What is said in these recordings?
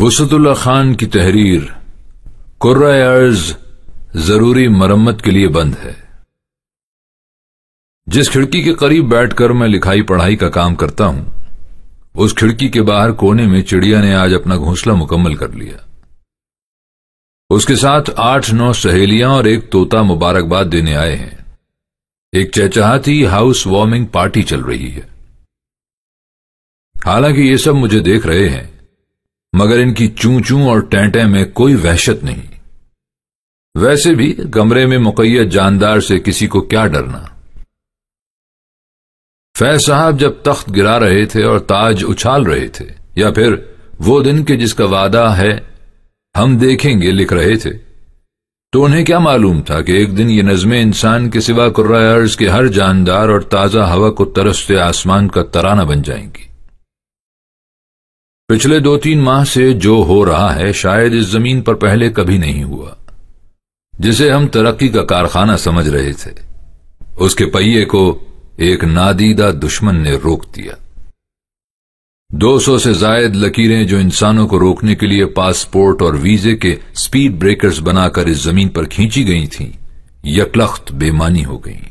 وسعت اللہ خان کی تحریر قرۂ ارض ضروری مرمت کے لیے بند ہے۔ جس کھڑکی کے قریب بیٹھ کر میں لکھائی پڑھائی کا کام کرتا ہوں، اس کھڑکی کے باہر کونے میں چڑیا نے آج اپنا گھونسلہ مکمل کر لیا۔ اس کے ساتھ 8-9 سہیلیاں اور ایک طوطا مبارکباد دینے آئے ہیں۔ ایک چہچہاتی ہاؤس وارمنگ پارٹی چل رہی ہے۔ حالانکہ یہ سب مجھے دیکھ رہے ہیں، مگر ان کی چوں چوں اور ٹینٹیں میں کوئی وحشت نہیں۔ ویسے بھی کمرے میں مقید جاندار سے کسی کو کیا ڈرنا۔ فیض صاحب جب تخت گرا رہے تھے اور تاج اچھال رہے تھے، یا پھر وہ دن کے جس کا وعدہ ہے ہم دیکھیں گے لکھ رہے تھے، تو انہیں کیا معلوم تھا کہ ایک دن یہ نظمیں انسان کے سوا قرۂ ارض کے ہر جاندار اور تازہ ہوا کو ترستے آسمان کا ترانہ بن جائیں گی۔ پچھلے 2-3 ماہ سے جو ہو رہا ہے شاید اس زمین پر پہلے کبھی نہیں ہوا۔ جسے ہم ترقی کا کارخانہ سمجھ رہے تھے، اس کے پہیے کو ایک نادیدہ دشمن نے روک دیا۔ 200 سے زائد لکیریں جو انسانوں کو روکنے کے لیے پاسپورٹ اور ویزے کے سپیڈ بریکرز بنا کر اس زمین پر کھینچی گئی تھیں، یکلخت بے معنی ہو گئیں۔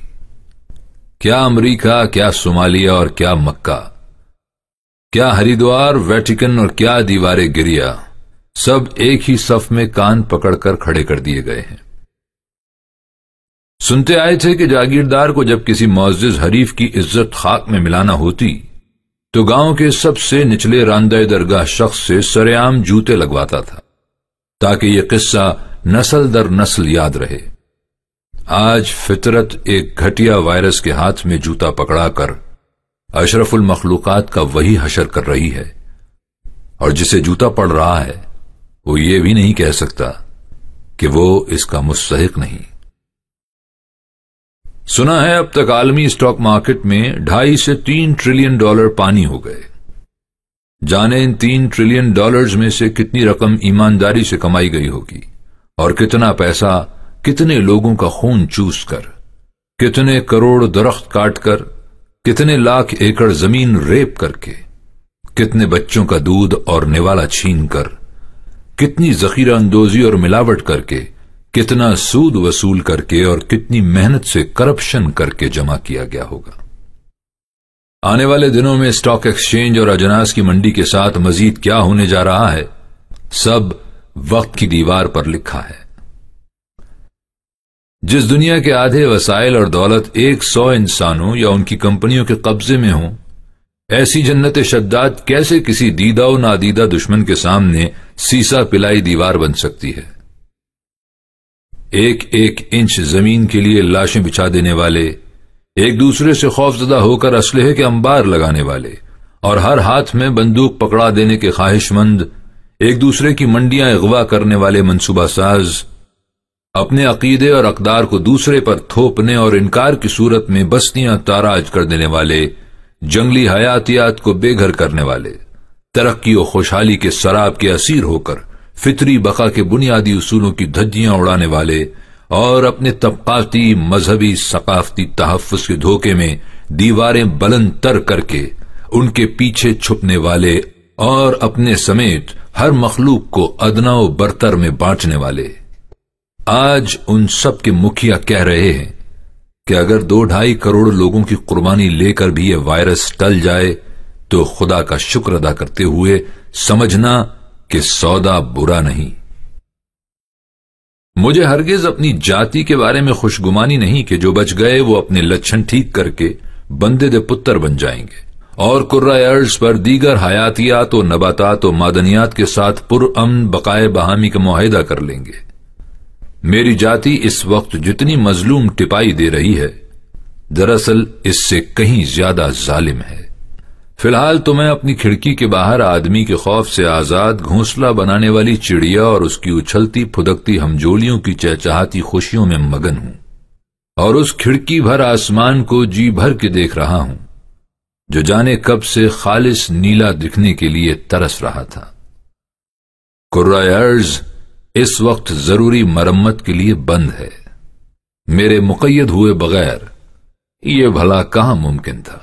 کیا امریکہ، کیا صومالیہ اور کیا مکہ، کیا ہریدوار، ویٹیکن اور کیا دیوار گریا، سب ایک ہی صف میں کان پکڑ کر کھڑے کر دیے گئے ہیں۔ سنتے آئے تھے کہ جاگیردار کو جب کسی معزز حریف کی عزت خاک میں ملانا ہوتی تو گاؤں کے سب سے نچلے راندہ درگاہ شخص سے سرعام جوتے لگواتا تھا، تاکہ یہ قصہ نسل در نسل یاد رہے۔ آج فطرت ایک گھٹیا وائرس کے ہاتھ میں جوتا پکڑا کر اشرف المخلوقات کا وہی حشر کر رہی ہے، اور جسے جوتا پڑ رہا ہے وہ یہ بھی نہیں کہہ سکتا کہ وہ اس کا مستحق نہیں۔ سنا ہے اب تک عالمی اسٹاک مارکیٹ میں 2.5 سے 3 ٹریلین ڈالر پانی ہو گئے۔ جانے ان 3 ٹریلین ڈالرز میں سے کتنی رقم ایمانداری سے کمائی گئی ہوگی، اور کتنا پیسہ کتنے لوگوں کا خون چوس کر، کتنے کروڑ درخت کاٹ کر، کتنے لاکھ ایکڑ زمین ریپ کر کے، کتنے بچوں کا دودھ اور نوالا چھین کر، کتنی ذخیرہ اندوزی اور ملاوٹ کر کے، کتنا سود وصول کر کے، اور کتنی محنت سے کرپشن کر کے جمع کیا گیا ہوگا۔ آنے والے دنوں میں اسٹاک ایکسچینج اور اجناس کی منڈی کے ساتھ مزید کیا ہونے جا رہا ہے، سب وقت کی دیوار پر لکھا ہے۔ جس دنیا کے آدھے وسائل اور دولت 100 انسانوں یا ان کی کمپنیوں کے قبضے میں ہوں، ایسی جنت شداد کیسے کسی دیدہ و نادیدہ دشمن کے سامنے سیسا پلائی دیوار بن سکتی ہے؟ ایک انچ زمین کے لیے لاشیں بچھا دینے والے، ایک دوسرے سے خوف زدہ ہو کر اسلحے کے انبار لگانے والے، اور ہر ہاتھ میں بندوق پکڑا دینے کے خواہش مند، ایک دوسرے کی منڈیاں اغوا کرنے والے منصوبہ ساز، اپنے عقیدے اور اقدار کو دوسرے پر تھوپنے اور انکار کی صورت میں بستیاں تاراج کر دینے والے، جنگلی حیاتیات کو بے گھر کرنے والے، ترقی و خوشحالی کے سراب کے اسیر ہو کر فطری بقا کے بنیادی اصولوں کی دھجیاں اڑانے والے، اور اپنے طبقاتی، مذہبی، ثقافتی تحفظ کے دھوکے میں دیواریں بلند تر کر کے ان کے پیچھے چھپنے والے، اور اپنے سمیت ہر مخلوق کو ادنا و برتر میں بانٹنے والے۔ آج ان سب کے مکھیا کہہ رہے ہیں کہ اگر 2-2.5 کروڑ لوگوں کی قربانی لے کر بھی یہ وائرس ٹل جائے تو خدا کا شکر ادا کرتے ہوئے سمجھنا کہ سودا برا نہیں۔ مجھے ہرگز اپنی جاتی کے بارے میں خوشگمانی نہیں کہ جو بچ گئے وہ اپنے لچھن ٹھیک کر کے بندے دے پتر بن جائیں گے، اور قرۂ ارض پر دیگر حیاتیات و نباتات و معدنیات کے ساتھ پرامن بقائے بہامی کا معاہدہ کر لیں گے۔ میری جاتی اس وقت جتنی مظلوم ٹپائی دے رہی ہے، دراصل اس سے کہیں زیادہ ظالم ہے۔ فی الحال تو میں اپنی کھڑکی کے باہر آدمی کے خوف سے آزاد گھونسلہ بنانے والی چڑیا اور اس کی اچھلتی پھدکتی ہمجولیوں کی چہچہاتی خوشیوں میں مگن ہوں، اور اس کھڑکی بھر آسمان کو جی بھر کے دیکھ رہا ہوں جو جانے کب سے خالص نیلا دکھنے کے لیے ترس رہا تھا۔ قرۂ ارض اس وقت ضروری مرمت کے لیے بند ہے۔ میرے مقید ہوئے بغیر یہ بھلا کہاں ممکن تھا؟